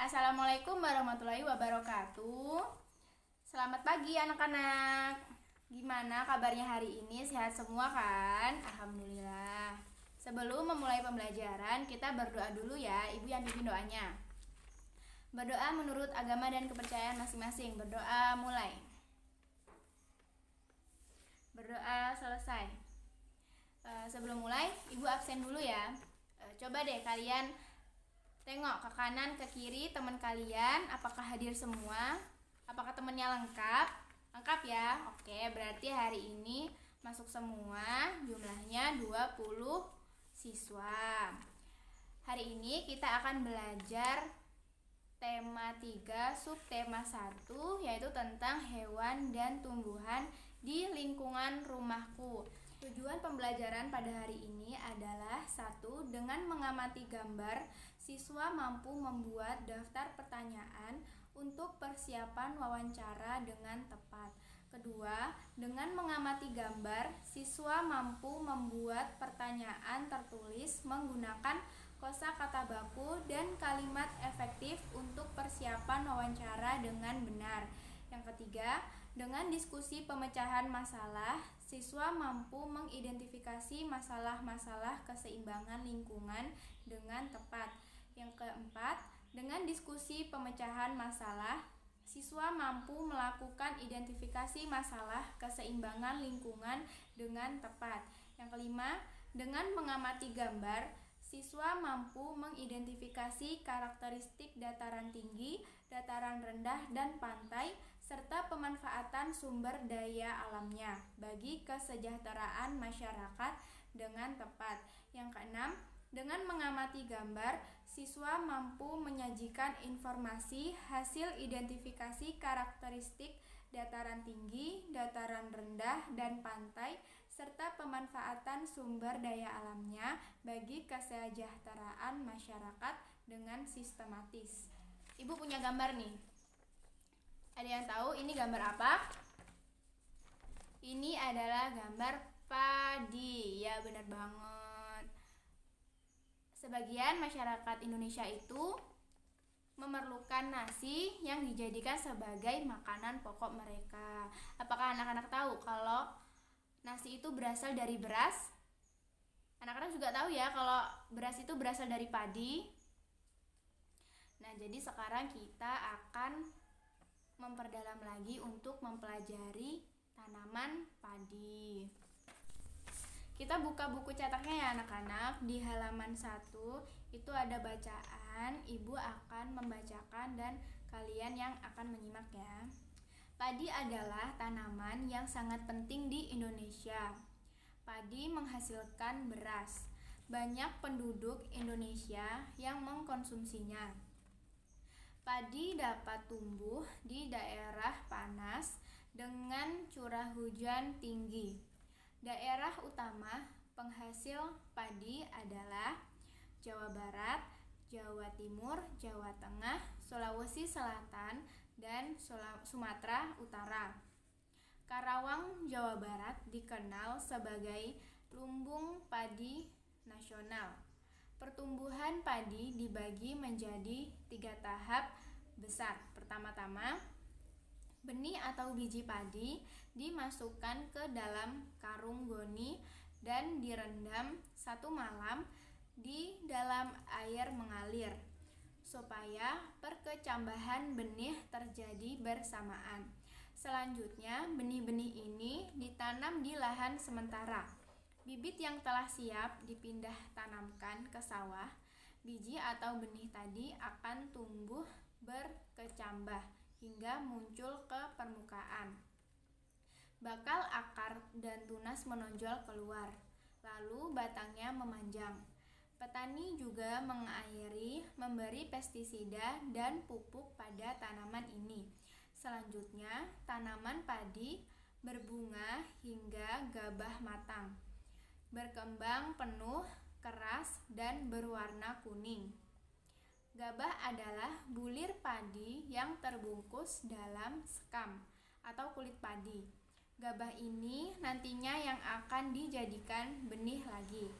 Assalamualaikum warahmatullahi wabarakatuh. Selamat pagi anak-anak. Gimana kabarnya hari ini? Sehat semua kan? Alhamdulillah. Sebelum memulai pembelajaran, kita berdoa dulu ya. Ibu yang pimpin doanya. Berdoa menurut agama dan kepercayaan masing-masing. Berdoa mulai. Berdoa selesai. Sebelum mulai, Ibu absen dulu ya. Coba deh kalian tengok ke kanan, ke kiri teman kalian, apakah hadir semua? Apakah temannya lengkap? Lengkap ya? Oke, berarti hari ini masuk semua, jumlahnya 20 siswa. Hari ini kita akan belajar tema 3, subtema 1, yaitu tentang hewan dan tumbuhan di lingkungan rumahku. Tujuan pembelajaran pada hari ini adalah 1. Dengan mengamati gambar, siswa mampu membuat daftar pertanyaan untuk persiapan wawancara dengan tepat. Kedua, dengan mengamati gambar, siswa mampu membuat pertanyaan tertulis menggunakan kosakata baku dan kalimat efektif untuk persiapan wawancara dengan benar. Yang ketiga, dengan diskusi pemecahan masalah, siswa mampu mengidentifikasi masalah-masalah keseimbangan lingkungan dengan tepat. Yang keempat, dengan diskusi pemecahan masalah, siswa mampu melakukan identifikasi masalah keseimbangan lingkungan dengan tepat. Yang kelima, dengan mengamati gambar, siswa mampu mengidentifikasi karakteristik dataran tinggi, dataran rendah, dan pantai, serta pemanfaatan sumber daya alamnya bagi kesejahteraan masyarakat dengan tepat. Yang keenam, dengan mengamati gambar, siswa mampu menyajikan informasi hasil identifikasi karakteristik dataran tinggi, dataran rendah, dan pantai, serta pemanfaatan sumber daya alamnya bagi kesejahteraan masyarakat dengan sistematis. Ibu punya gambar nih. Ada yang tahu ini gambar apa? Ini adalah gambar padi. Ya, benar banget. Sebagian masyarakat Indonesia itu memerlukan nasi yang dijadikan sebagai makanan pokok mereka. Apakah anak-anak tahu kalau nasi itu berasal dari beras? Anak-anak juga tahu ya kalau beras itu berasal dari padi. Nah, jadi sekarang kita akan memperdalam lagi untuk mempelajari tanaman padi. Kita buka buku cetaknya ya anak-anak. Di halaman 1 itu ada bacaan. Ibu akan membacakan dan kalian yang akan menyimak ya. Padi adalah tanaman yang sangat penting di Indonesia. Padi menghasilkan beras. Banyak penduduk Indonesia yang mengkonsumsinya. Padi dapat tumbuh di daerah panas dengan curah hujan tinggi. Daerah utama penghasil padi adalah Jawa Barat, Jawa Timur, Jawa Tengah, Sulawesi Selatan, dan Sumatera Utara. Karawang, Jawa Barat dikenal sebagai lumbung padi nasional. Pertumbuhan padi dibagi menjadi 3 tahap besar. Pertama-tama, benih atau biji padi dimasukkan ke dalam karung goni dan direndam 1 malam di dalam air mengalir supaya perkecambahan benih terjadi bersamaan. Selanjutnya, benih-benih ini ditanam di lahan sementara. Bibit yang telah siap dipindah tanamkan ke sawah. Biji atau benih tadi akan tumbuh berkecambah hingga muncul ke permukaan. Bakal akar dan tunas menonjol keluar, lalu batangnya memanjang. Petani juga mengairi, memberi pestisida dan pupuk pada tanaman ini. Selanjutnya, tanaman padi berbunga hingga gabah matang, berkembang penuh, keras, dan berwarna kuning. Gabah adalah bulir padi yang terbungkus dalam sekam atau kulit padi. Gabah ini nantinya yang akan dijadikan benih lagi.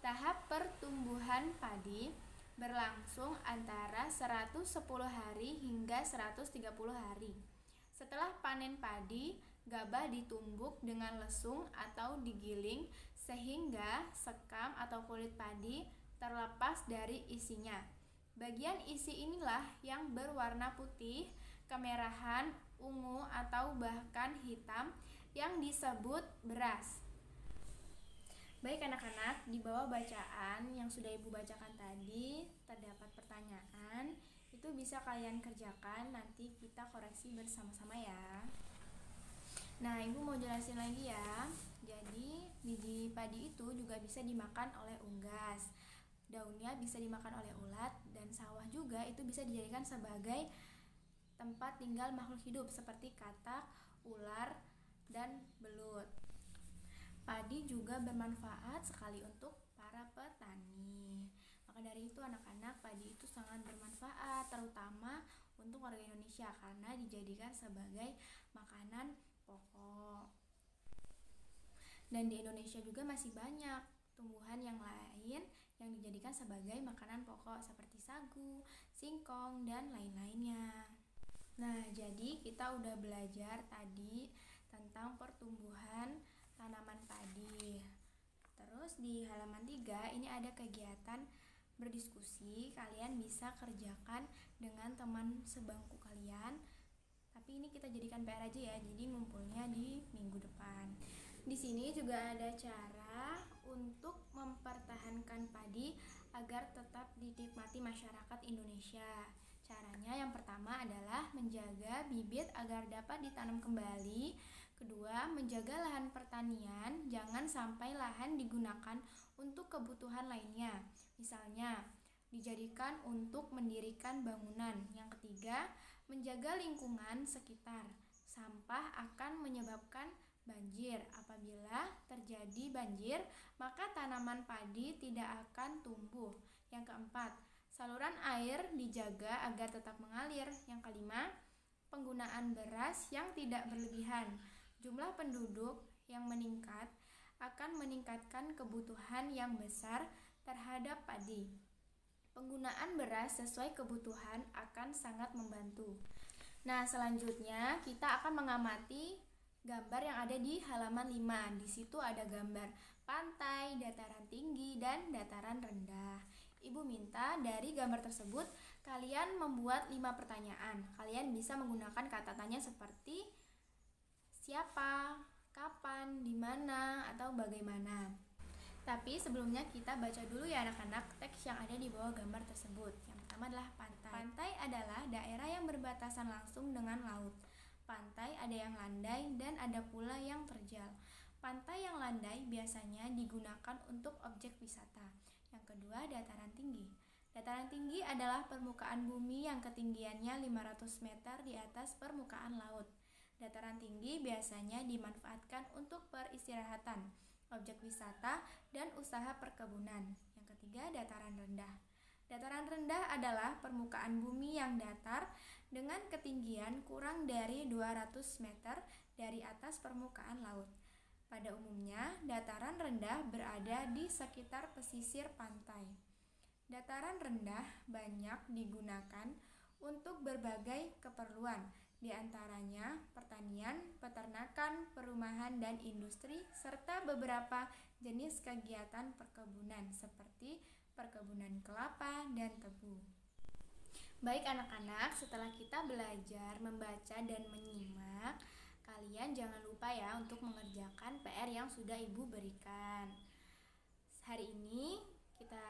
Tahap pertumbuhan padi berlangsung antara 110 hari hingga 130 hari. Setelah panen padi, gabah ditumbuk dengan lesung atau digiling sehingga sekam atau kulit padi terlepas dari isinya. Bagian isi inilah yang berwarna putih, kemerahan, ungu atau bahkan hitam yang disebut beras. Baik anak-anak, di bawah bacaan yang sudah Ibu bacakan tadi terdapat pertanyaan. Itu bisa kalian kerjakan, nanti kita koreksi bersama-sama ya. Nah, Ibu mau jelasin lagi ya. Jadi, biji padi itu juga bisa dimakan oleh unggas. Daunnya bisa dimakan oleh ulat, dan sawah juga itu bisa dijadikan sebagai tempat tinggal makhluk hidup seperti katak, ular, dan belut. Padi juga bermanfaat sekali untuk para petani. Maka dari itu anak-anak, padi itu sangat bermanfaat terutama untuk warga Indonesia karena dijadikan sebagai makanan pokok. Dan di Indonesia juga masih banyak tumbuhan yang lain yang dijadikan sebagai makanan pokok seperti sagu, singkong, dan lain-lainnya. Nah, jadi kita udah belajar tadi tentang pertumbuhan tanaman padi. Terus di halaman 3 ini ada kegiatan berdiskusi. Kalian bisa kerjakan dengan teman sebangku kalian. Tapi ini kita jadikan PR aja ya. Jadi ngumpulnya di minggu depan. Di sini juga ada cara untuk mempertahankan padi agar tetap dinikmati masyarakat Indonesia. Caranya yang pertama adalah menjaga bibit agar dapat ditanam kembali. Kedua, menjaga lahan pertanian, jangan sampai lahan digunakan untuk kebutuhan lainnya. Misalnya, dijadikan untuk mendirikan bangunan. Yang ketiga, menjaga lingkungan sekitar. Sampah akan menyebabkan banjir. Apabila terjadi banjir, maka tanaman padi tidak akan tumbuh. Yang keempat, saluran air dijaga agar tetap mengalir. Yang kelima, penggunaan beras yang tidak berlebihan. Jumlah penduduk yang meningkat akan meningkatkan kebutuhan yang besar terhadap padi. Penggunaan beras sesuai kebutuhan akan sangat membantu. Nah, selanjutnya kita akan mengamati gambar yang ada di halaman 5. Di situ ada gambar pantai, dataran tinggi, dan dataran rendah. Ibu minta dari gambar tersebut kalian membuat 5 pertanyaan. Kalian bisa menggunakan kata tanya seperti siapa, kapan, di mana, atau bagaimana. Tapi sebelumnya kita baca dulu ya anak-anak teks yang ada di bawah gambar tersebut. Yang pertama adalah pantai. Pantai adalah daerah yang berbatasan langsung dengan laut. Pantai ada yang landai dan ada pula yang terjal. Pantai yang landai biasanya digunakan untuk objek wisata. Yang kedua, dataran tinggi. Dataran tinggi adalah permukaan bumi yang ketinggiannya 500 meter di atas permukaan laut. Dataran tinggi biasanya dimanfaatkan untuk peristirahatan, objek wisata, dan usaha perkebunan. Yang ketiga, dataran rendah. Dataran rendah adalah permukaan bumi yang datar dengan ketinggian kurang dari 200 meter dari atas permukaan laut. Pada umumnya, dataran rendah berada di sekitar pesisir pantai. Dataran rendah banyak digunakan untuk berbagai keperluan, di antaranya pertanian, peternakan, perumahan, dan industri, serta beberapa jenis kegiatan perkebunan seperti perkebunan kelapa dan tebu. Baik anak-anak, setelah kita belajar membaca dan menyimak, kalian jangan lupa ya untuk mengerjakan PR yang sudah Ibu berikan. Hari ini kita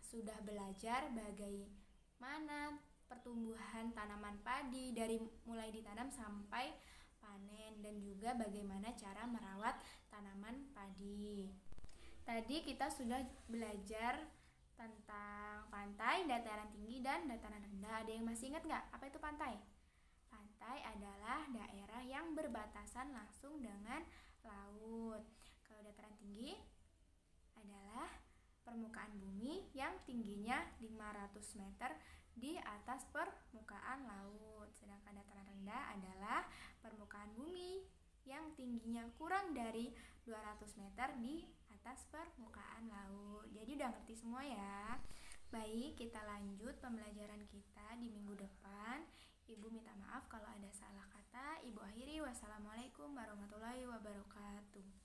sudah belajar bagaimana pertumbuhan tanaman padi dari mulai ditanam sampai panen dan juga bagaimana cara merawat tanaman padi. Tadi kita sudah belajar tentang pantai, dataran tinggi, dan dataran rendah. Ada yang masih ingat nggak apa itu pantai? Pantai adalah daerah yang berbatasan langsung dengan laut. Kalau dataran tinggi adalah permukaan bumi yang tingginya 500 meter di atas permukaan laut. Sedangkan dataran rendah adalah permukaan bumi yang tingginya kurang dari 200 meter di atas permukaan laut. Jadi udah ngerti semua ya. Baik, kita lanjut pembelajaran kita di minggu depan. Ibu minta maaf kalau ada salah kata. Ibu akhiri, wassalamualaikum warahmatullahi wabarakatuh.